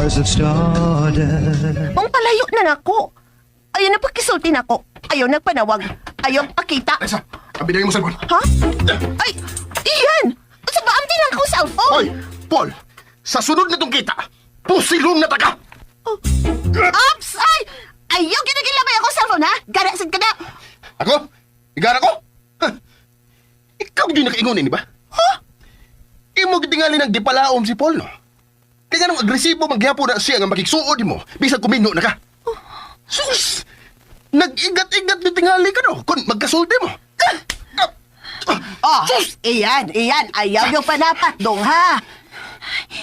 stars have started. Kung palayo na nako. Ayaw na pakisulti nako. Ayaw nagpanawag. Ayaw pakita. Alexa, kabinagin mo sa cellphone. Ha? Ay, iyan! Sa ba ang tinang ko cellphone? Hoy, Paul, sa sunod na tong kita, pusilong na taka! Ops! Ay! Ayaw ginagilabay ako cellphone, ha? Ganasin ka na! Ako? Igara ko? Huh. Ikaw di nakaingunin, di ba? Ha? Imo gitingali ng dipalaom si Paul, no? Kaya nung agresibo magyapo na siya nga makiksuod mo, bisag kumino na ka. Sus! Nag-igat-igat ni tingali ka, no? Kung magkasulti mo. Oh, iyan. Ayaw yung panapat dong, ha?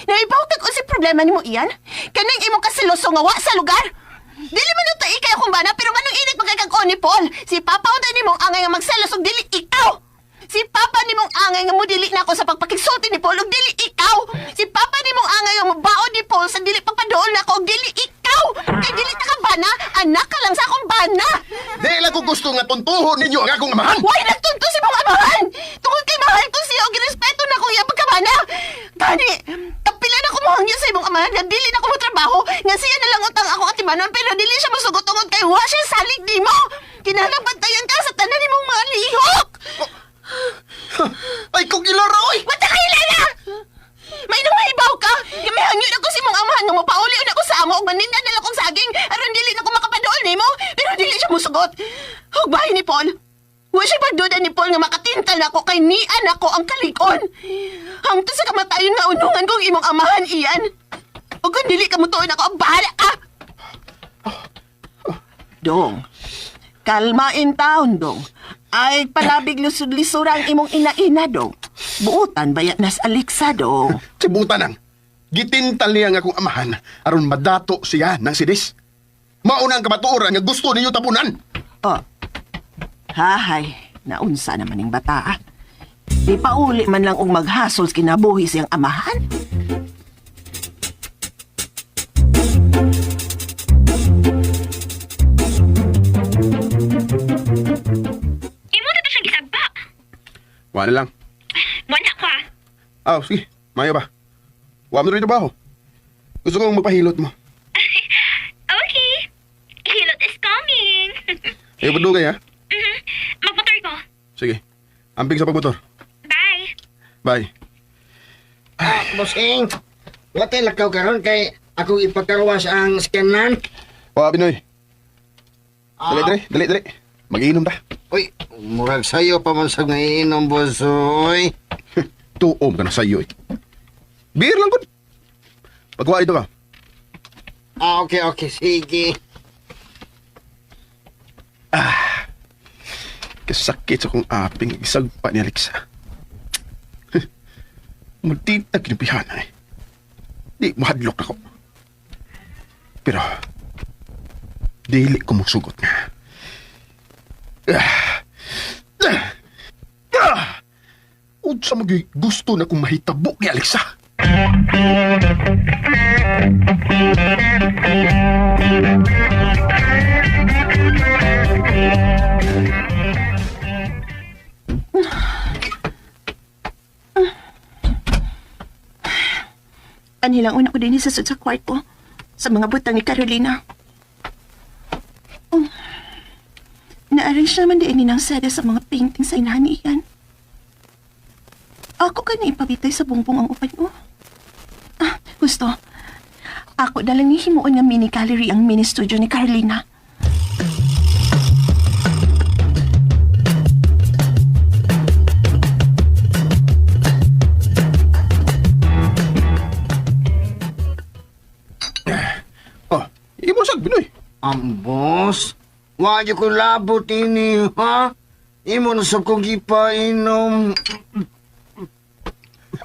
Naibawtag ko si problema ni mo, iyan? Kanang imong kasiloso nga wa sa lugar? Dili man ito ikaw kung bana, pero manong init magkakag-on ni Paul. Si Papa o ni mong angay nga magselos ug dili ikaw. Si Papa ni mong angay nga mo dili na ako sa pagpakigsulti ni Paul ug dili ikaw. Si Papa ni mong angay nga mabaon ni Paul sa dili pagpaduol na ako ug dili ikaw. Kay dili ta ka bana, anak ka lang sa akong bana. Di lang ko gusto nga tuntuhon ninyo ang akong amahan. Why nagtunto si mong amahan? Tungkol kay mahal ko siya og girespeto na ko iya pagkabana. Gani, tapila na ko mohangyo sa imong amahan nga dili na ko mo trabaho nga siya na lang utang ako atimanon pero dili siya mosugot tungod kay wa siya salig nimo. Kinahanglan bantayan ka sa tanan nimong mga lihok. Ay, kung ilaro, oy! Wata ka ilana! May nang mahibaw ka! Yung may hangyo na ko si mong amahan nga mapauli na ko sa amo ug maninda na lang kong saging aron dili na ko makapaduol nimo pero dili siya musugot. Ug bahay ni Paul. Wa siya pagduda ni Paul nga makatintal na ko kay ni anak ko ang kalikon. Hangtod sa kamatayon nga unungan kong imong amahan iyan. Ug kung dili ka mutuon ako, bahala ka! Dong, kalma in town, Dong. Ay, palabig lusod-lisurang imong ina-ina, Dong. Buutan bayat nas Alexa, Dong. Sibutan nang. Gitintal niya nga akong amahan aron madato siya ng sidis. Mauna ang kamatuoran nga gusto ninyo tapunan. Oh. Hahay, naunsa naman ning bata. Di pa uli man lang og maghasol sa kinabuhi siyang amahan. Imo na to siyang gisagpa. Wala lang. Wala ka. Sige. Mayo ba? Wa mo rin trabaho. Gusto kong magpahilot mo. Okay. Hilot is coming. Ayaw padugay, ha? Magmotor ko. Sige. Amping sa pagmotor. Bye. Bye. Bossing, wala lakaw karon kay ako ipagkaruwas ang scanan. Pinoy. Dali. Mag-iinom ta. Uy, murag sayo pa man sa ngainom, bosoy. Tuom ka na sa'yo, eh. Beer lang, good. Pagwa ito ka. Okay, sige. Kasakit sa kong aping isagpa ni Alexa. Magtitag kinapihan, eh. Di mahadlok ako. Pero, dili ko musugot nga. Unsa magi gusto na kong mahitabo ni Alexa. Anilang una ko din isasod sa kwarto sa mga butang ni Carolina. Na-arrange naman din ni ng sede sa mga painting sa inahan iyan. Ako ka na ipabitay sa bumbong ang upan mo. Gusto. Ako na lang ni himuon nga mini gallery ang mini studio ni Carolina. Imusag, Binoy. Boss, wala ko labot ini, ha? Imo na sa kong ipainom.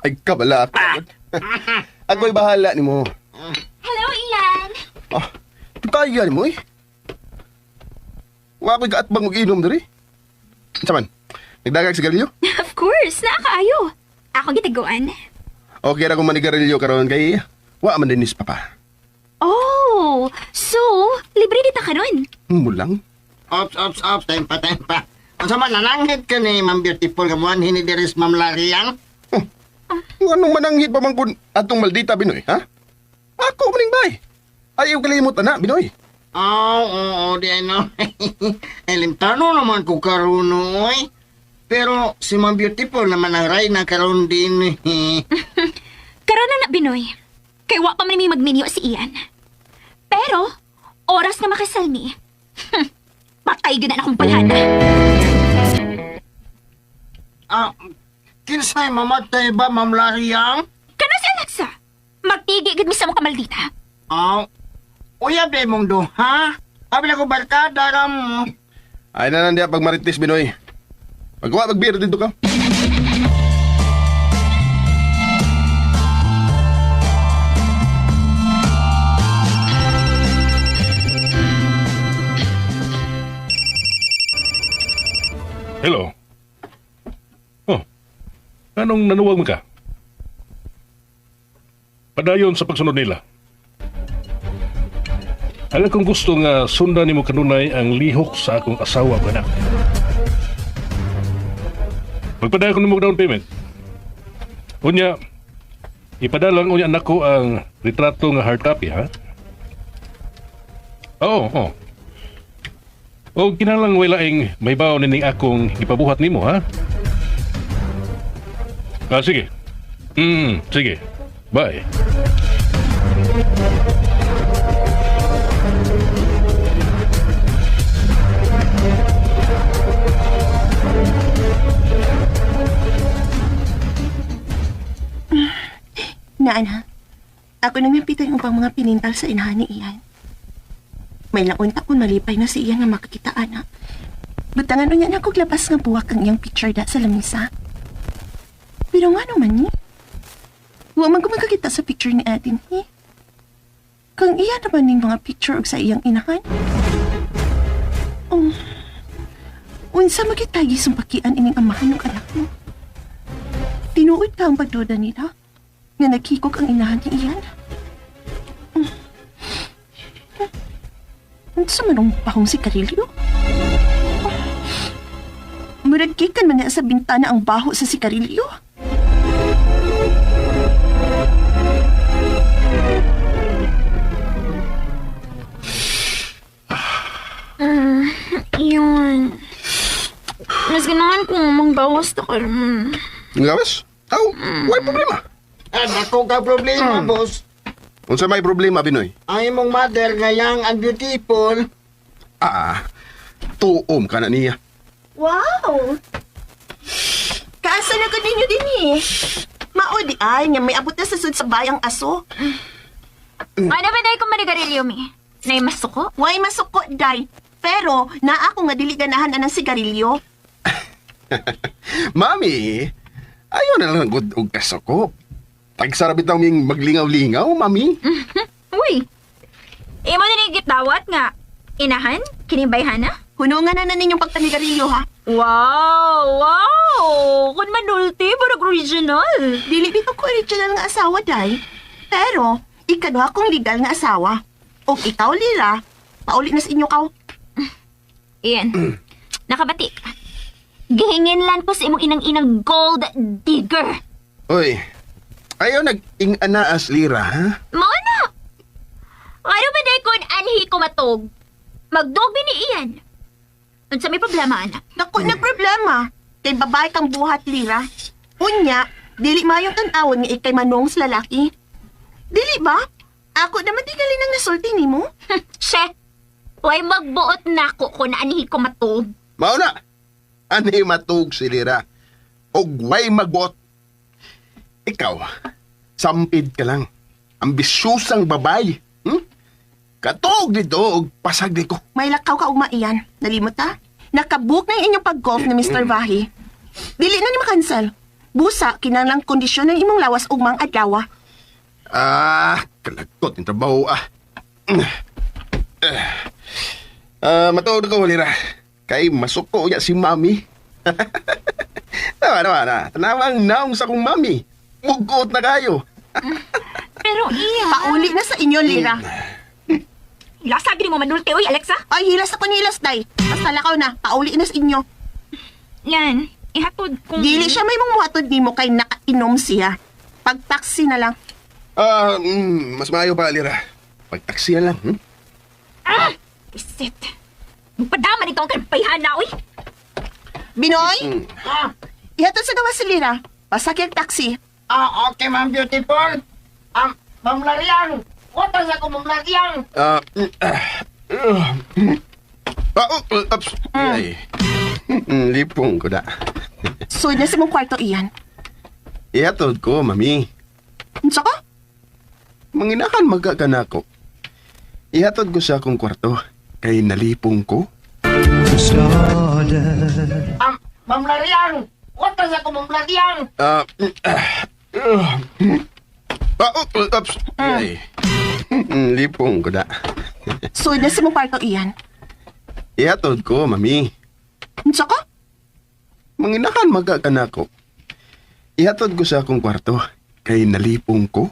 Ay, kabala. Ako'y bahala ni mo. Hello, Ian. Kaya ni mo, eh. Wa ako'y kaatbang mag-inom diri. Saman, nagdagag sa galilyo? Of course, nakaayo. Ako gitaguan. Okay ra kung manigarilyo karon kay wa man din ni papa. Oh, so, libre dita karon. Mulang. Ops, time pa. Ang sama, nananghit ka ni Ma'am Beautiful kamuan, hinidiris Ma'am Lariang. Anong mananghit pa man kun atong maldita, Binoy, ha? Ako maning bay. Ayaw kalimutan na, Binoy. Oo, di ano. Elimtano naman ko karon oy. Pero si Ma'am Beautiful naman ang ray na karon din. Karon na Binoy. Kay wa pa man may magminyo si Ian. Pero, oras nga makasal ni. Patay gina na akong palhana. Kinsay mamatay ba, Ma'am Lariang? Kana si Alexa. Magtigi gid mi sa mga maldita. Uyab di mong do, ha? Abi ko barkada ra mo. Ay na nandiya pag marites, Binoy. Magwa, magbiro dito ka. Hello. Oh, anong nanuwag mo ka? Padayon sa pagsunod nila. Alam kong gusto nga sundan ni mo kanunay ang lihok sa akong asawa ko na. Magpadala ko ni mo down payment. Unya, ipadala lang unya anak ko ang retrato nga hard copy, ha? Oo. O kinalang walaing may baon ning akong ipabuhat nimo, ha? Sige. Sige. Bye. Naana, ako nang napitay upang mga pinintal sa inahan ni Ian. May launta kung malipay na si Ian nga makakita, ana. Butangan niya na lapas nga buwak ang iyang picture da sa lamisa. Pero nga naman ni, huwag man ko magkakita sa picture ni atin ni. Kang iya naman ning mga picture og sa iyang inahan. Unsa magitagi sumpakian ining amahan ng anak mo? Tinuod ka ang pagduda nila nga nagkikok ang inahan ni Ian. Unsa manong pahong si Carillo? Muragkikan man niya sa bintana ang baho sa si Carillo. Iyan. Mas ganahan ko mangbawas na karon. Ngawas? Why problema? Ako ka problema, boss. Unsa may problema, Binoy? Ang imong mother nga yang and beautiful. Tuom ka na niya. Wow! Kaasa na ka ninyo din eh. Maodi ay, nga may abot na sa sud sa bayang aso. Ano ba dahil kung manigarilyo mi? Nay masuko? Way masuko, day. Pero, naa ako nga dili ganahan na ng sigarilyo. Mami, ayaw na lang og kasoko. Tagsarap itang ming maglingaw-lingaw, Mami. Uy! Imo na gitawat nga. Inahan? Kinibayhan na? Hunungan na ninyong pagtanigarilyo, ha? Wow! Kung manulti, barag original. Dili dito ko original nga asawa, day. Pero, ikaduha kong legal nga asawa. O ikaw, Lira, pauli na sa inyo kaw. Iyan, nakabati ka. Gihingin lang ko sa imong inang-inang gold digger. Uy, ayaw nag-ing-anaas, Lira, ha? Mona! Ano ba dahil kung anhi ko matog? Magdobi ni Ian. Unsa may problema, anak? Naku, na problema. Kay babae kang buhat, Lira. Unya, dili mayong tanawon nga ikay manong sa lalaki. Dili ba? Ako naman di galing ang nasulti ni mo. She, way magbuot na ko kung anhi ko matog. Mauna, ani matug si Lira. Og way magbot. Ikaw, sampid ka lang. Ambisyusang babay. Katog dito og pasag ko. May lakaw ka ugma iyan. Nalimot ha? Nakabook na yung inyong pag-golf ni Mr. Vahi. Dili na ni makansel. Busa, kinanglang kondisyon ng imong lawas ugmang adlaw. Kalagkot yung trabaho, matuod ko, Lira. Kay masuko niya si Mami. Nawa. Tanawang naong sa kong Mami. Mugot na kayo. Pero Ian... Pauli na sa inyo, Lira. Lasag din mo manulti, uy, Alexa. Ay, hilas ako nilas, day. Basta lakaw na. Pauli na sa inyo. Yan, ihatod kong... Dili siya may mong muhatod ni mo kay nakainom siya. Pag-taxi na lang. Mas maayo pa, Alira. Pagtaksiyan lang, hmm? Isit. Magpadaman ikaw ang kanpayhan na, uy. Binoy, Ah, ihatod sa gawasilina. Pasakay ang taxi. okay, Ma'am Beautiful. Ma'am Lariang. Wata sa ko, Ma'am Lariang. Ups. Ay. Lipong ko na. So, na sa mong kwarto iyan. Ihatod ko, mami. Unsa ka? Manginakan magkakana ko. Ihatod ko sa akong kwarto. Kay nalipong ko. Stardust. Ma'am Lariang. Wata sa ko, Ma'am Lariang. Ups. Ay. Lipong ko na. So, na sa mong kwarto iyan. Ihatod ko, mami. Unsa ka? Manginakan magkakana ko. Ihatod ko sa akong kwarto. Kay nalipong ko.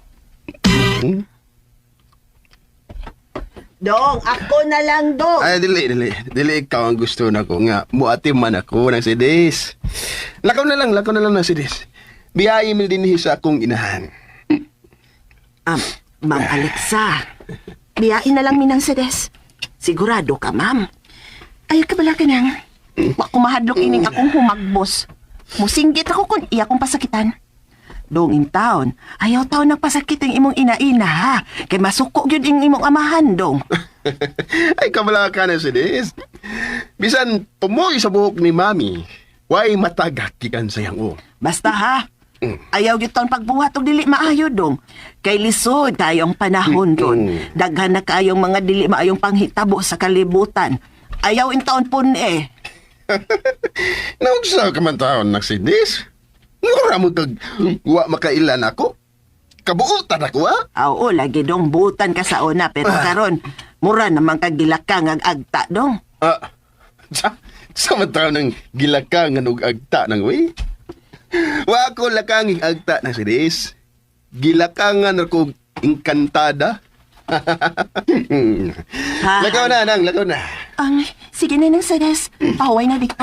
Dong, ako na lang, Dong. Ay, dili ikaw ang gusto na ko nga. Muati man ako ng sidis. Lakaw na lang ng sidis. Biyahe mo din sa akong inahan. Ma'am Alexa, biyain na lang minang sedes. Sigurado ka, ma'am. Ayaw ka bala ka nang. Wa ko mahadlok ining akong humagbos. Musinggit ako kung iya kong pasakitan. Dong in taon, ayaw taon nagpasakit ang imong ina-ina, ha? Kay masuko yun ang imong amahan, dong. Ay, kabala ka ng sidis. Bisan, tumoy sa buhok ni mami. Way matagakikan sayang o. Basta, ha? Ayaw yun taon pagbuhat o dili maayo, dong. Kay lisod tayong panahon ron. Daghan na kayong mga dili maayong panghitabo sa kalibutan. Ayaw in taon pun eh. Naugsa ka man taon ng sidis. Ngura mo kag wa makailan ako. Kabuutan ako, ha? Oo, lagi dong butan ka sa una, pero karon mura naman kagilakang ang agta, dong. Sa mataw ng gilakangan og agta ng way. Wa ako lakanging agta ng sidis. Gilakangan ako engkantada. Lakaw na, lakaw na. Sige na nang Sedes. Pahuway na dito.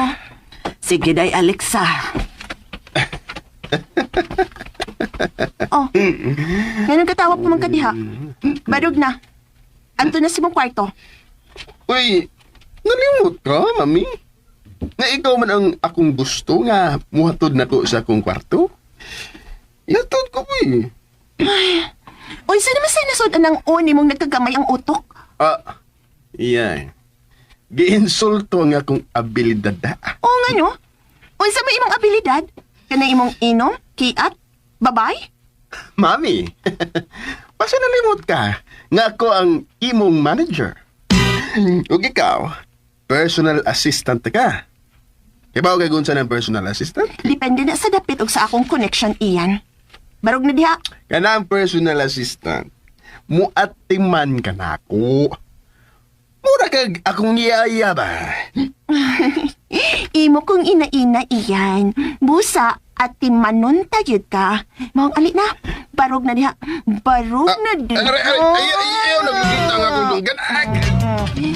Sige day, Alexa. Oh, ganun katawa pa man ka diha. Badog na. Anto na si mong kwarto. Uy, nalimot ka, mami? Nga ikaw man ang akong gusto nga muhatod na ko sa akong kwarto? Yatod ko, uy. Uy, saan naman sa nasod ang uni mong nagkagamay ang utok? Iyan. Giinsulto nga akong abilidad na. Oo nga no? Uy, sa may imong abilidad? Kanay imong inom, kiat, babay? Mami, basta nalimot ka nga ako ang imong manager. Ug ikaw, personal assistant ka. Ibaw kay gunsa ng personal assistant? Depende na sa dapit o sa akong connection iyan. Barog na diha. Kana ang personal assistant, muatiman ka na ako. Mura kag akong iyaya ba? Imo kong ina-ina iyan. Busa at timanon tayod ka. Mawang ali na. Barog na diha. Barog na diha. Ayaw, nagkikita nga akong dunggan.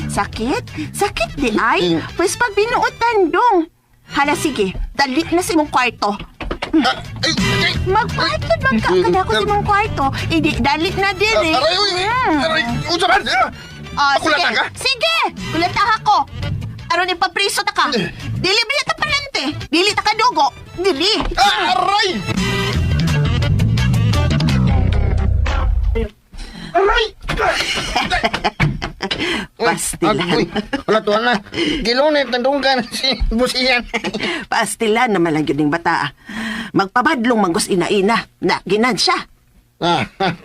Sakit? Sakit di ay? Pues pag binuotan dong. Hala sige, dalit na sa imong kwarto. Magpatod magkakada ko sa imong kwarto. Idi, dalit na diri. Aray, usapan! Ako Sige, latang ka? sige! Kulataha ko. Aron ipapriso ta ka. Dili ba ta palante? Dili ta ka dugo? Dili. Aray! Aray! Pastilan. Wala tuwan na. Gilunit ng dunggan si Busiyan. Pastilan na malagyan ng bata. Magpabadlong manggos ina-ina. Na, ginansya.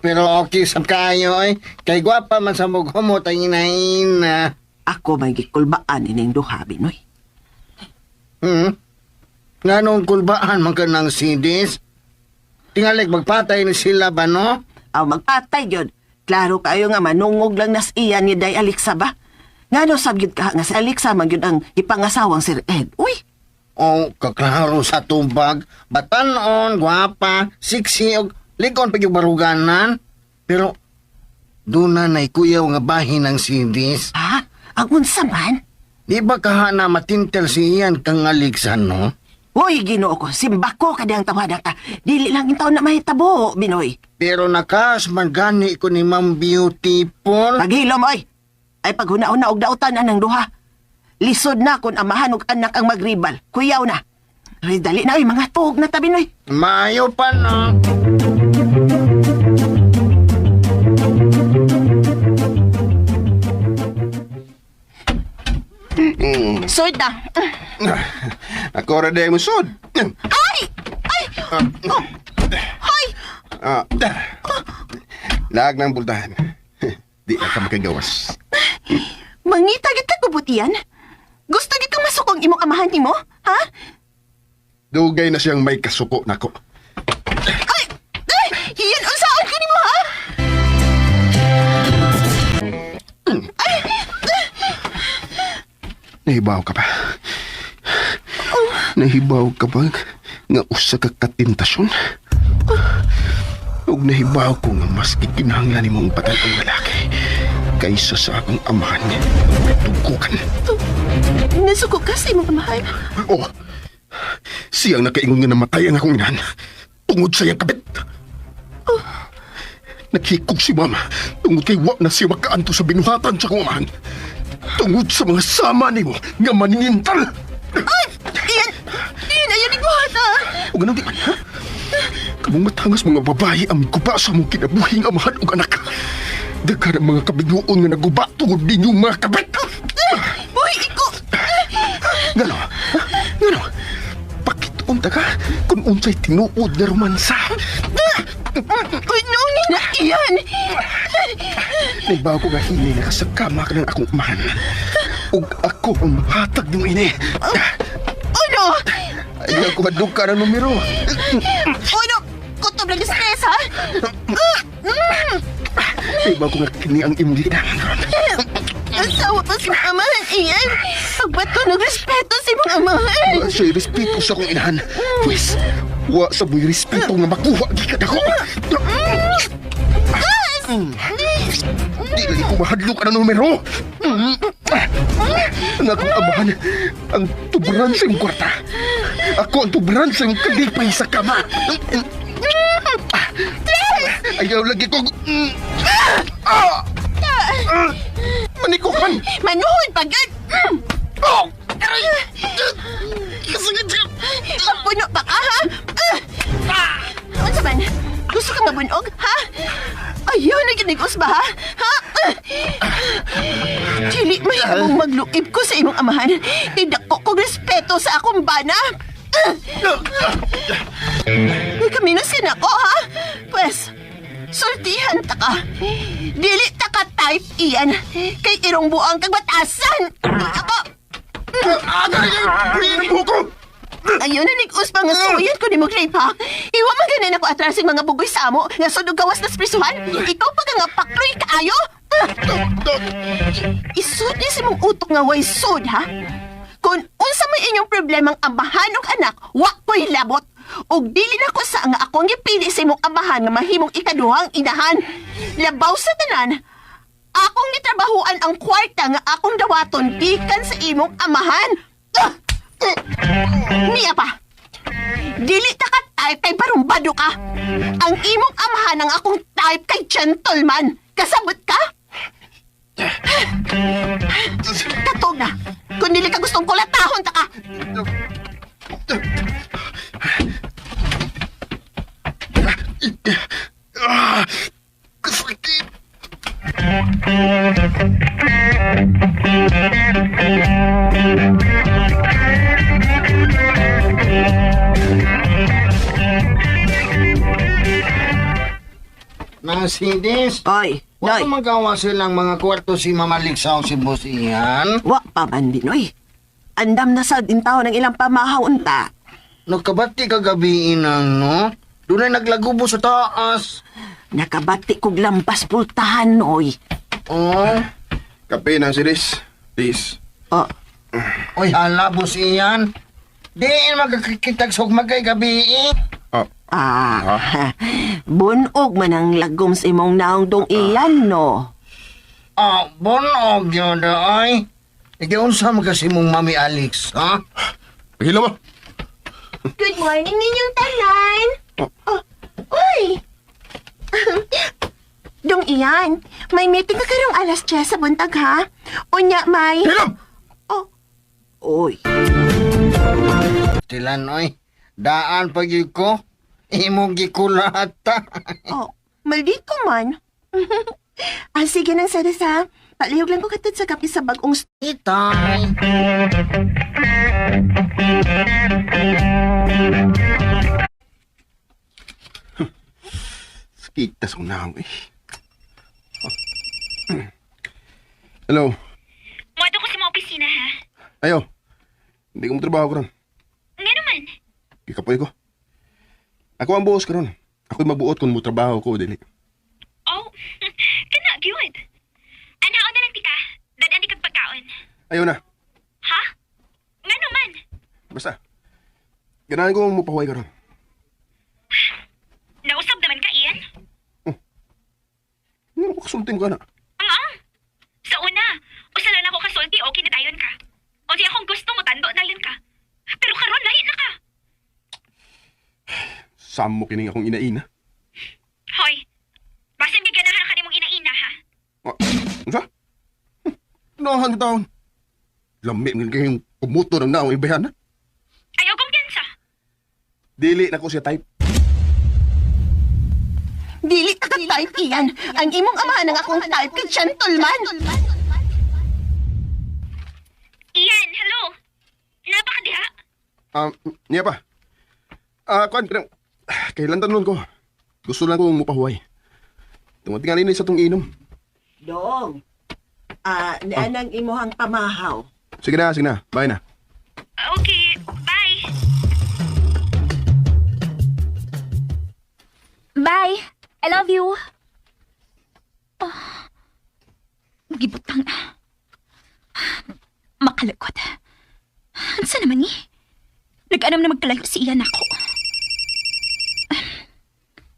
Pero okay sab kayo eh. Kay gwapa man sa mughumot ang inahin na. Ako may gikulbaan ining duha, Binoy. Nganong kulbaan man ka ng sidis? Tingalik magpatay ni sila ba no? Aw magpatay yun. Klaro kayo nga manungog lang nas iya ni Day Alexa ba? Nga no sabyod ka nga si Alexa man yun ang ipangasawang Sir Ed. Uy! O kaklaro sa tubag. Batanon, gwapa, siksi, o likon pa yung baruganan. Pero doon na kuyaw nga bahin ng sidis. Ha? Ang unsa man? Di ba kaha na matintel siyan kang Alexa no? Uy, ginoo ko, simbako ka diyang tawada ka. Dili lang yung taon na mahitabo, Binoy. Pero nakas man gani ko ni Ma'am Beautiful. Paghilom, oy. Ay paghuna-una og dautan anang duha. Lisod na kung amahan og anak ang magribal. Kuyaw na. Ay, dali na, oy, mga tuog na tabi, Noy. Maayo pa na. Sud na. Ako ra day mo sud. Ay! Ay! Oh. Ay! Lag ng bultahan. Di na ka makagawas. Mangita gid ka kabutian? Gusto gid kang masukong imong amahan nimo? Ha? Dugay na siyang may kasuko nako. Ay! Ay! Iyan unsaon ko nimo, ha? Nahibaw ka pa. Nahibaw ka ba nga usa ka katintasyon? Ug nahibaw ko nga mas gikinahanglan nimong patay ang lalaki kaysa sa akong amahan nga tugukan. Nasuko ka sa imong amahan. Oh, siyang nakaingon nga namatay ang akong inahan tungod sa iyang kabit. Naghikog si mama tungod kay wa na siya makaanto sa binuhatan sa akong amahan. Tungod sa mga sama nimo nga maningintal. Ay! Iyan, ayan iguhat, ha? O ganun di man, ha? Kamong matangas mga babae ang guba sa mong kinabuhing amahan o anak. Daghan ang mga kabiguon nga naguba tungod ninyong mga kabit. Uy, iko! Ngano? Ha? Ngano? Pakituon ta ka kung unsay tinuod na romansa. Uy, nungin na iyan! Naibaw ko nga hindi nakasagkama ka ng akong amahan. Ug ako ang mahatag ng ini. Ano? Ayaw ko maduka ng numero. Ano? Kutob lang yung stress, ha? Naibaw ko nga kini ang imong lidangan ron. Asawa pa si mga amahan, iyan. Pagbato ng respeto si mga amahan. Wa siya'y respeto sa akong inahan. Pues, wa sa buhay respeto nga makuha gikad ako. Di lagi ko mahadlo ka ng numero. Ang akong amahan, ang tuberan sa iyong kwarta. Ako ang tuberan sa iyong kalipay sa kama. Ayaw lagi ko... Manikuhan! Manuhod pagod! Kasagit ka! Mapuno pa ka, ha? Ano man? Gusto ka mabunog, ha? Ayaw na ginigos ba, ha? Ha? Dili, may akong magluib ko sa imong amahan. Idako kong respeto sa akong bana. May kami na sinako, ha? Pues, sultihan ta ka. Dili ta ka type iyan. Kay irong buang kagbatasan. Ako, ayaw na nigos pa nga suyan ko ni mo, Grape, ha? Iwa man ganin ako atrasing mga bugoy sa amo nga sudog gawas na sprisuhan. Ikaw pa nga pakloy kaayo. Isud niya si mong utok nga way sud, ha? Kung unsa may inyong problemang amahan og anak, wa ko'y labot. Og dili na ko sa nga akong gipili sa imong amahan nga mahimong ikaduhang inahan. Labaw sa tanan, akong nitrabahuan ang kwarta nga akong dawaton gikan sa imong amahan. Niya pa, dili ta ka type kay barumbado ka. Ang imong amahan ang akong type kay gentleman. Kasabot ka? Katog na. Kung dili ka gustong kulatahon ta ka. Kasakit! Nang sidis. Oy, Wa Noy. magawa silang mga kwarto si Mamaligsaw si Boss Ian. Wa pa man, Binoy. Andam na sa dintaw ng ilang pamahaw unta. Nagkabati kagabi inang, no? Doon ay naglagubo sa taas. Nakabati kog lampas pultahan, Noy. Oh, Kape na, Siris. Please. Oh, oy hala, Boss Ian. Diin magkakitag sugmagay gabi eh. bunog man ang lagom sa imong naong dong iyan, no? Bonog yun da ay. Igiunsa mo kasi mong Mami Alex, ha? Pahila mo. Good morning ninyong tanan. Oh, uy! Dong iyan, may meeting ka karong alas 10 sa buntag ha? Unya may... Hilam! Oh, uy. Tilan, oy. Daan pag ko. Imong gikulata. Oh, maldito man. Sige nang sada sa. Palihog lang ko katod sa kape sa bagong... Itay. Kita sa unahang eh. Hello. Muado ko sa mga opisina, ha? Ayo. Hindi ko matrabaho ko ron. Nga naman. Kikapoy ko. Ako ang boss ko ron. Ako'y mabuot kung mo trabaho ko, dili. Oh, kana, gyud. Anaon na lang tika. Dadan di kag pagkaon. Ayaw na. Ha? Nga naman. Basta. Ganahan ko mo pahuay ka ron. Nausab naman ka, Ian? Ano kasultin ko na? Sa una, usalan ako kasulti, okay na dayon ka. O di akong gusto mo, tando dayon ka. Pero karon lahi na ka. Sam mo kining akong inaina. Hoy, basin di ganahan ka nimong ina-ina, ha? Ano sa? Nahan yung taon. Lami ng kayong pumuto ng naong ibayan na. Ayaw kumpiyansa. Dili na ko siya type. Dili ka type iyan. Ang imong amahan ng akong type kay gentleman. Ian, hello? Napa ka diha? Niya pa. Kuan, pero, kailan tanong ko. Gusto lang kong mupahuay. Tungod nga rin sa itong inom. Dong. Anang imuhang pamahaw. Sige na. Bye na. Okay, bye. Bye. I love you. Oh, gibutang. Makalagkot. Ansa naman ni? Nag-anam na magkalayo si Ian ako.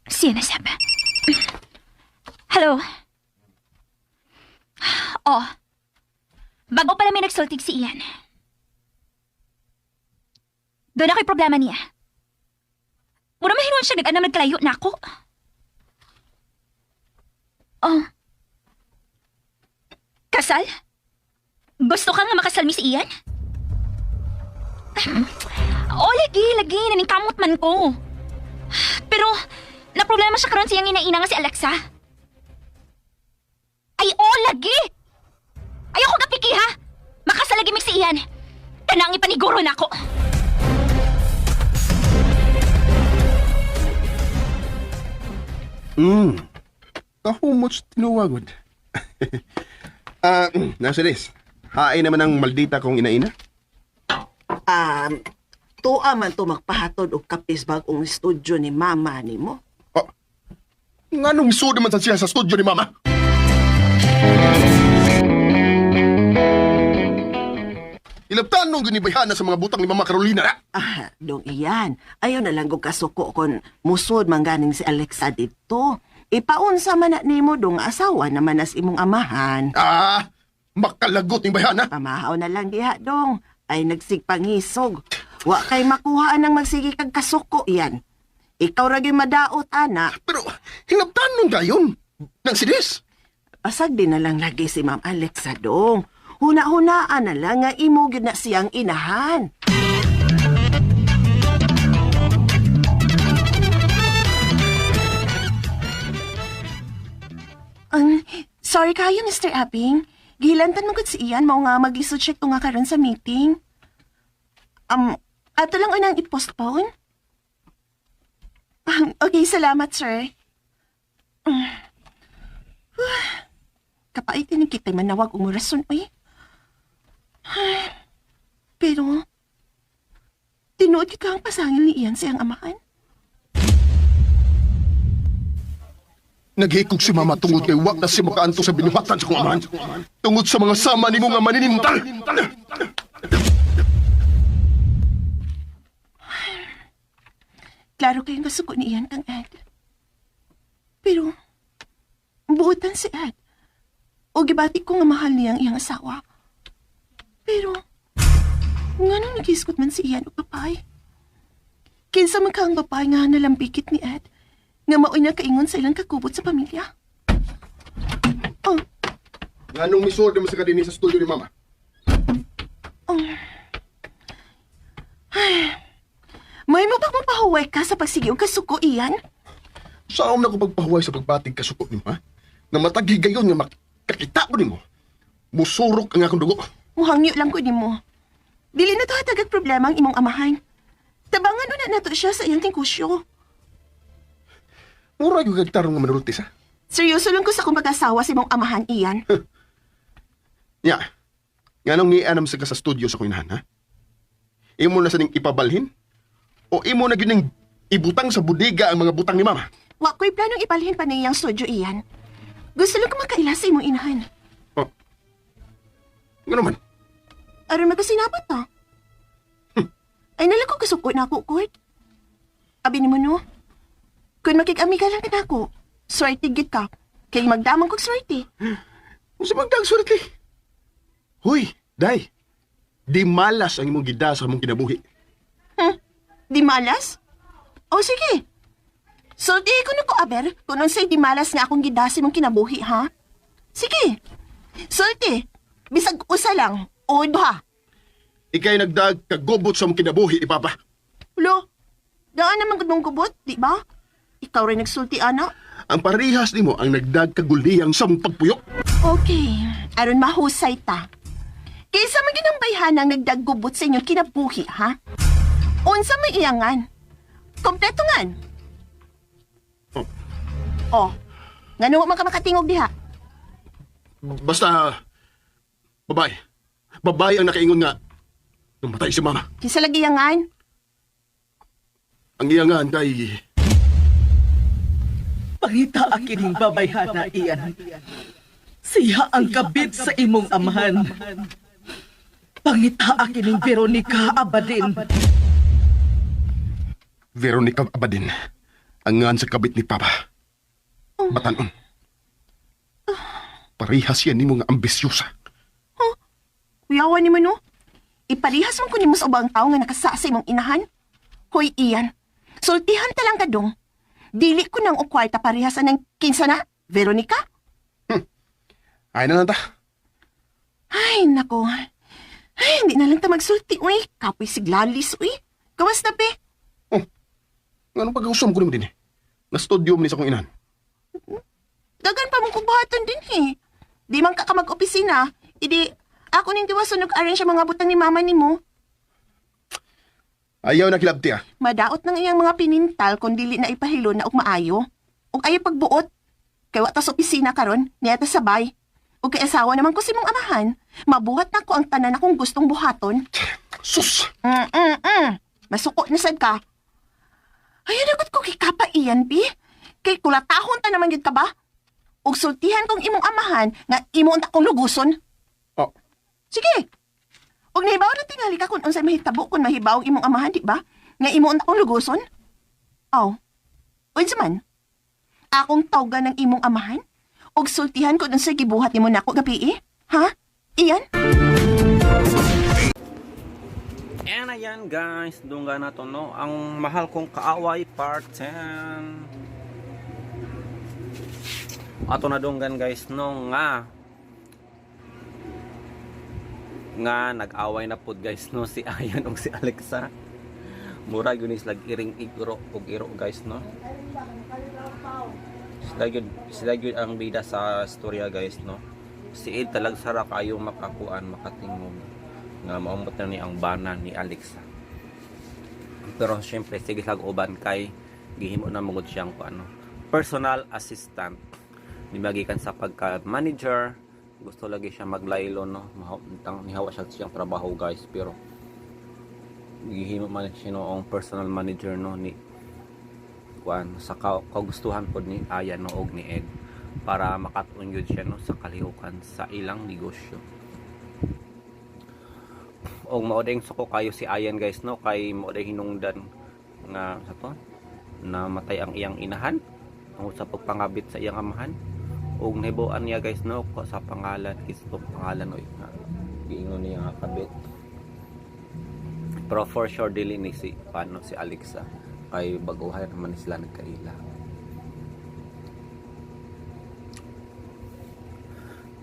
Siya na sabi. Hello? Oh. Bago pala may nagsultig si Ian. Doon ako'y problema niya. Mura mahinuan siya nag-anam nagkalayo na ako. Oh. Kasal? Gusto ka nga makasal mi si Ian? Oh, lagi. Naningkamot man ko. Pero, na-problema siya karon siyang ina-ina nga si Alexa. Ay, oh, lagi! Ayaw ko kapiki, ha? Makasal lagi mi si Ian. Kanang ipaniguro na ako. Kahumot tinuwagod. Nasa this. Hain naman ang maldita kong inaina. Tuwa man to magpahatod og kapis bagong estudyo ni mama nimo. Nga nung iso naman sa siya sa studio ni Mama? Ilabtan nung ginibayhan na sa mga butang ni Mama Carolina na. Dong iyan. Ayaw na lang kong kasuko kon musod man ganing si Alexa dito. Ipaunsa man na nimo dong asawa naman as imong amahan. Makalagot ni bayan na. Pamahaw na lang diha dong. Ay nagsigpangisog. Wa kay makuhaan ng magsigi kag kasuko yan. Ikaw ra gyud madaot ana. Pero hilabtan nung gayon. Nang sidis. Pasag din na lang lagi si Ma'am Alexa dong. Huna-hunaan na lang nga imo gyud na siyang inahan. Sorry kayo, Mr. Abing. Gilantan mo gud si Ian, mao nga maglisod check ko nga karon sa meeting. Ato lang unang i-postpone? Okay, salamat, sir. Kapait din kita manawag umurason, uy. Pero, tinuod ka ang pasangil ni Ian sa iyang amahan. Naghikog si Mama tungod kay wak na si makaanto sa binuhatan sa kong amahan. Tungod sa mga sama ni mo nga maninintal. Klaro kayong kasuko ni Ian kang Ed. Pero, buotan si Ed. O gibati ko nga mahal niyang iyang asawa. Pero, nga nung nagiskot man si Ian o kapay. Kinsa man kang babae nga nalambikit ni Ed, nga maoy na kaingon sa ilang kakubot sa pamilya. Oh, Nga nung misord mo sa kadini sa studio ni Mama. may mo bang mapahuway ka sa pagsige o kasuko, Ian? Saan na ko pagpahuway sa pagbatig kasukot ni mo, ha? Nga matagi gayon nga makakita ko ni mo. Musurok ang akong dugo. Muhangyo lang ko ni mo. Dili na to hatagag problema ang imong amahan. Tabangan na nato siya sa iyang tingkusyo. Mura yung gagtarong nga manultis, ha? Seryoso lang ko sa kung mag-asawa sa imong amahan, Ian. Nya, nga nung nianam sa ka sa studio sa kuinahan, ha? Imo na sa ning ipabalhin? O imo na gining ibutang sa budiga ang mga butang ni Mama? Wa ko'y planong ipalhin pa niyang studio, Ian. Gusto lang ko makaila sa imong inahan. Oh. Nga naman. Aron magasinabot to. Ay nalang ko kasuko na ako, Kurt. Abi ni mo no? Kung makikami ka lang ka ako, swerte git ka. Kay magdamang kong swerte. Kung sa magdag swerte. Huy, day. Di malas ang imong gida sa mong kinabuhi. Di malas? O sige. So di ko na ko aber kung unsay di malas nga akong gidasi mong kinabuhi, ha? Sige. Sulti. Bisag usa lang. O duha. Ikay nagdag kagubot sa mong kinabuhi ni Papa. Lo, daan naman gud mong gubot, di ba? Ikaw rin nagsulti, ana? Ang parihas nimo ang nagdag kaguliyang sa mong pagpuyok. Okay. Aron mahusay ta. Kaysa maginang bayhanang nagdaggubot sa inyong kinabuhi, ha? Unsa may iyangan? Kompleto ngan. Oh. Ngano man ka makatingog diha? Basta, babae. Babae ang nakaingon nga namatay si Mama. Kinsa lagi iyangan? Ang iyangan kay... Pangita akining babayhana iyan. Siya ang kabit sa imong amahan. Pangita akining Veronica Abadin. Veronica Abadin. Ang ngan sa kabit ni Papa. Batanon. Parihas yan ni mga ambisyosa. Kuyawan ni mo no? Iparihas mo ko ni mo sa ubang tao nga nakasa sa imong inahan. Hoy, Ian. Sultihan ta lang ka dong. Dili ko nang ukwarta parihasan ng kinsa na, Veronica? Ay na lang ta. Ay, nako. Ay, hindi na lang ta magsulti, uy. Kapoy siglalis, uy. Gawas na, pe. Anong pag-usam ko naman din eh? Na-studio mo ni sa kong inahan. Dagan pa mong kubuhatan din, eh. Di man ka mag-opisina. Idi, ako ning diwason nag-arrange ang mga butang ni mama ni mo. Ayaw na kilabti ah. Madaot ng iyang mga pinintal kung dili na ipahilo na og maayo. Og ayaw pagbuot. Kay wata sa opisina karon, niya ta sabay. Og kay asawa naman ko si mong amahan, mabuhat na ko ang tanan akong gustong buhaton. Sus! Masuko na sad ka. Ay, nagot ko kay kapa iyan, Pi. Kay kulatahon ta naman yun ka ba? Og sultihan kong imong amahan nga imo unta kong luguson. Oh, Sige. Og nahibaw na tingali ka kung unsay mahitabo kung mahibaw ang imong amahan, di ba? Nga imo unta kong luguson. Aw. Unsa man? Akong tawgan ng imong amahan? Og sultihan kung unsay gibuhat nimo nako gabi, ha? Iyan? And ayan guys, dungga na to no, ang mahal kong kaaway part 10. Ato na dunggan guys no nga nag-away na pod guys no si Ayan ug si Alexa. Mura gyud is lag iring igro ug iro guys no. Sila gyud ang bida sa storya guys no. Si Ed talag sara kayo makakuan makatingog nga maumot na ni ang bana ni Alexa. Pero syempre sige lag uban kay gihimo na mugod siyang personal assistant. Nimagikan sa pagka manager, gusto lagi siya maglaylo no. Nihawa siya siyang trabaho guys, pero gihimo man siya noong personal manager no ni kuan sa kagustuhan pod ni Ayan no og ni Ed para makatungod siya no sa kalihukan sa ilang negosyo. Og maodeng suko kayo si Ayan guys no kay maodeng hinungdan nga sa to na matay ang iyang inahan tungod sa pagpangabit sa iyang amahan og nahibuan niya guys no sa pangalan kisto pangalan oy nga giingon niya nga kabit pero for sure dili ni si Alexa kay baguhan naman sila nagkaila.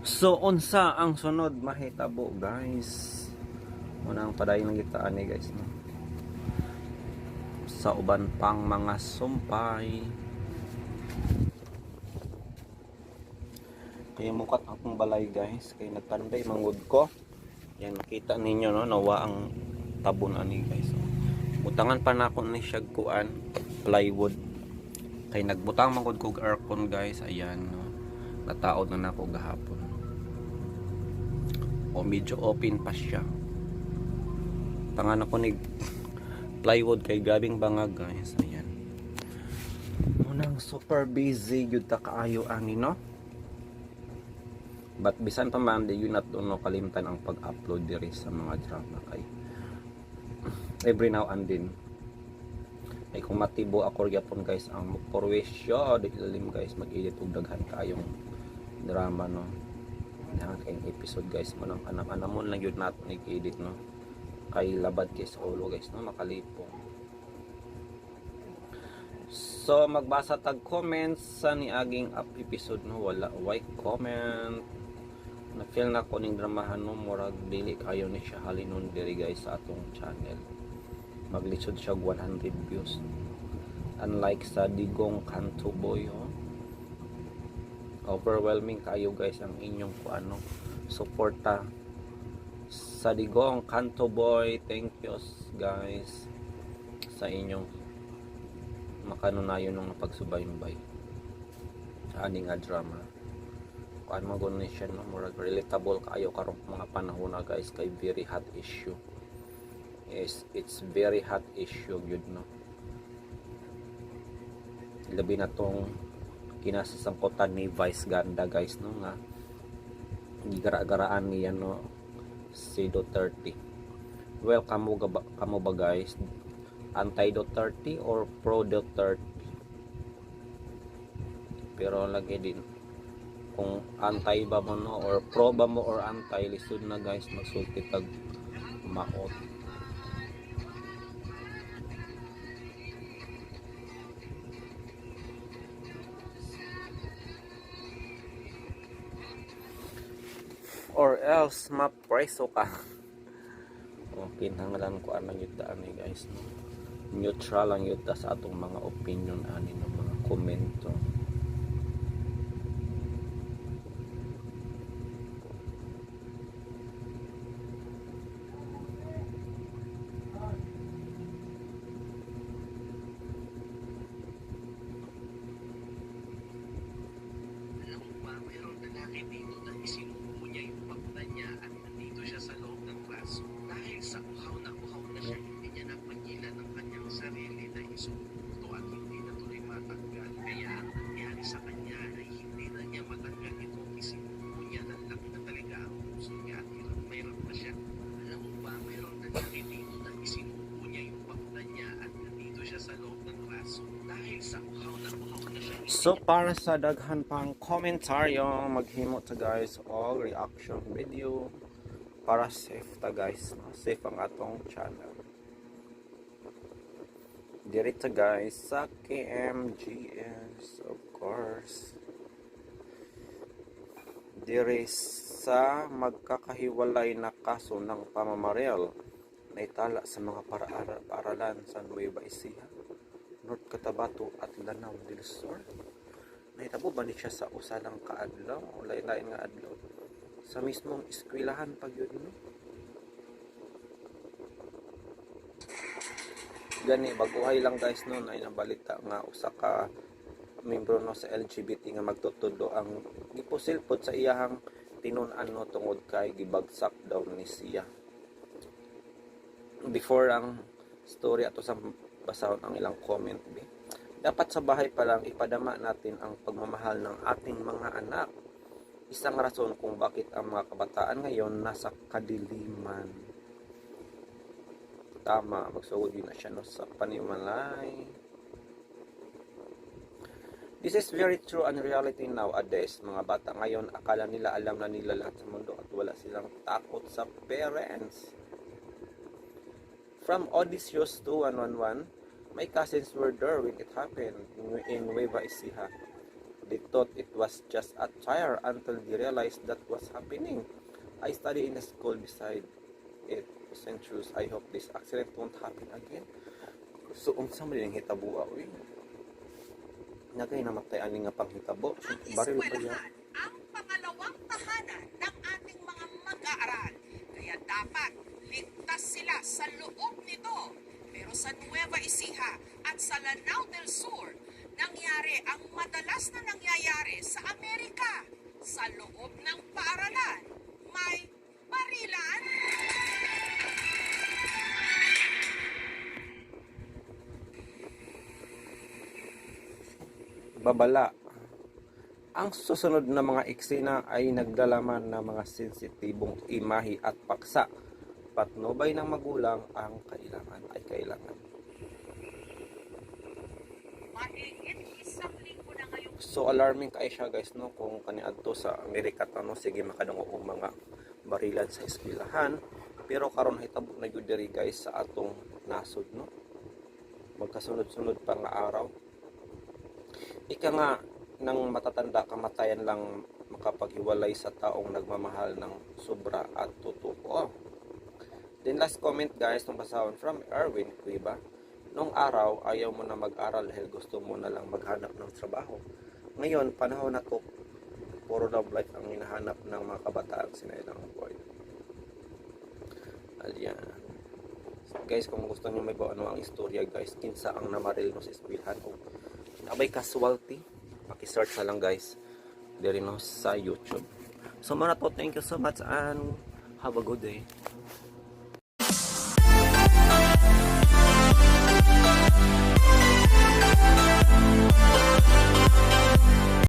So unsa ang sunod mahitabo guys? Unang padayon ng gitaan ni guys no. Sa uban pang mga sumpay. Kaya mukat akong balay guys, kaya nagtanday mangud ko. Yan makita ninyo no, nawa ang tabon ani guys. Butangan pa na ako ni siya kuan plywood. Kay nagbutang mangud ko aircon guys, ayan no. Nataod na nako gahapon. O medyo open pa siya. Tangan ako ni plywood kay gabing bangag guys, ayan. Munang super busy gyud ta kaayo ani no. But bisan pa man di yun no kalimtan ang pag-upload diri sa mga drama kay every now and then ay kung matibo ako gyapon guys ang magporwisyo di ilalim guys mag-edit og daghan kayong drama no. Yan kayong episode guys mo nang anam-anamon lang yun natin nag-edit no kay labad kay solo guys no makalipong. So magbasa tag comments sa niaging up episode no wala why comment na feel na ko ning dramahan no murag dili kayo ni siya halinon diri guys sa atong channel. Maglisod siya 100 views unlike sa Digong Kanto Boy overwhelming kayo guys ang inyong ano suporta sa Digong Kanto Boy. Thank you guys sa inyong makanunayon ng pagsubaybay ani nga drama kuan mo gud ni siya no murag relatable kayo karong mga panahon na guys kay very hot issue. It's very hot issue yun no. Labi na tong kinasasangkutan ni Vice Ganda guys no nga gigara-garaan niya no si Duterte. Well kamo ba guys anti Duterte or pro Duterte? Pero lagi din kung anti ba mo no or pro ba mo or anti lisod na guys magsulti tag maot. Or else mapreso ka. O kinahanglan ko anang yuta ani guys no. Neutral lang yuta sa atong mga opinion ani no mga komento. So para sa daghan pang komentaryo maghimo ta guys og reaction video para safe ta guys no? Safe ang atong channel diri ta guys sa KMGS of course diri sa magkakahiwalay na kaso ng pamamaril na itala sa mga paaralan sa Nueva Ecija, North Cotabato at Lanao del Sur. Nahitabo ba ni siya sa usalang kaadlaw o lain-lain nga adlaw sa mismong eskwelahan pag yun no? Gani baguhay lang guys no na inabalita nga usa ka membro no sa LGBT nga magtutudo ang gipusilpot sa iyahang tinun-an no tungod kay gibagsak daw ni siya. Before ang story ato sa basahon ang ilang comment be. Dapat sa bahay pa lang ipadama natin ang pagmamahal ng ating mga anak. Isang rason kung bakit ang mga kabataan ngayon nasa kadiliman. Tama, magsugod yun na siya no, sa panimalay. This is very true and reality nowadays. Mga bata ngayon, akala nila alam na nila lahat sa mundo at wala silang takot sa parents. From Odysseus to 111, My cousins were there when it happened in Nueva Ecija. They thought it was just a tire until they realized that was happening. I study in a school beside it. Centuries. I hope this accident won't happen again. So, unsa man yung hitabo uy? Nagay namatay ani nga panghitabo. Ang Baril pa yan. eskwelahan ang pangalawang tahanan ng ating mga mag-aaral. Kaya dapat ligtas sila sa loob nito. Pero sa Nueva Ecija at sa Lanao del Sur, nangyari ang madalas na nangyayari sa Amerika. Sa loob ng paaralan, may barilan. Babala. Ang susunod na mga eksena ay nagdalaman ng mga sensitibong imahe at paksa. Patnubay ng magulang ang kailangan ay kailangan. Mahigit isang linggo na ngayong So alarming kay siya guys no kung kaniadto sa Amerika tano sige makadungo og mga barilan sa eskwelahan pero karon hitabo na gyud diri guys sa atong nasod no. Magkasunod-sunod pa nga araw. Ika nga nang matatanda kamatayan lang makapaghiwalay sa taong nagmamahal ng sobra at totoo. Then last comment guys nung basahon from Erwin Cuiba. Nung araw ayaw mo na mag-aral dahil gusto mo na lang maghanap ng trabaho. Ngayon panahon na to puro love life ang hinahanap ng mga kabataan sinailang boy. Alyan. Guys kung gusto niyo may ano ang istorya guys kinsa ang namaril no sa eskwelahan o abay casualty paki-search na lang guys diri no sa YouTube. So muna to thank you so much and have a good day.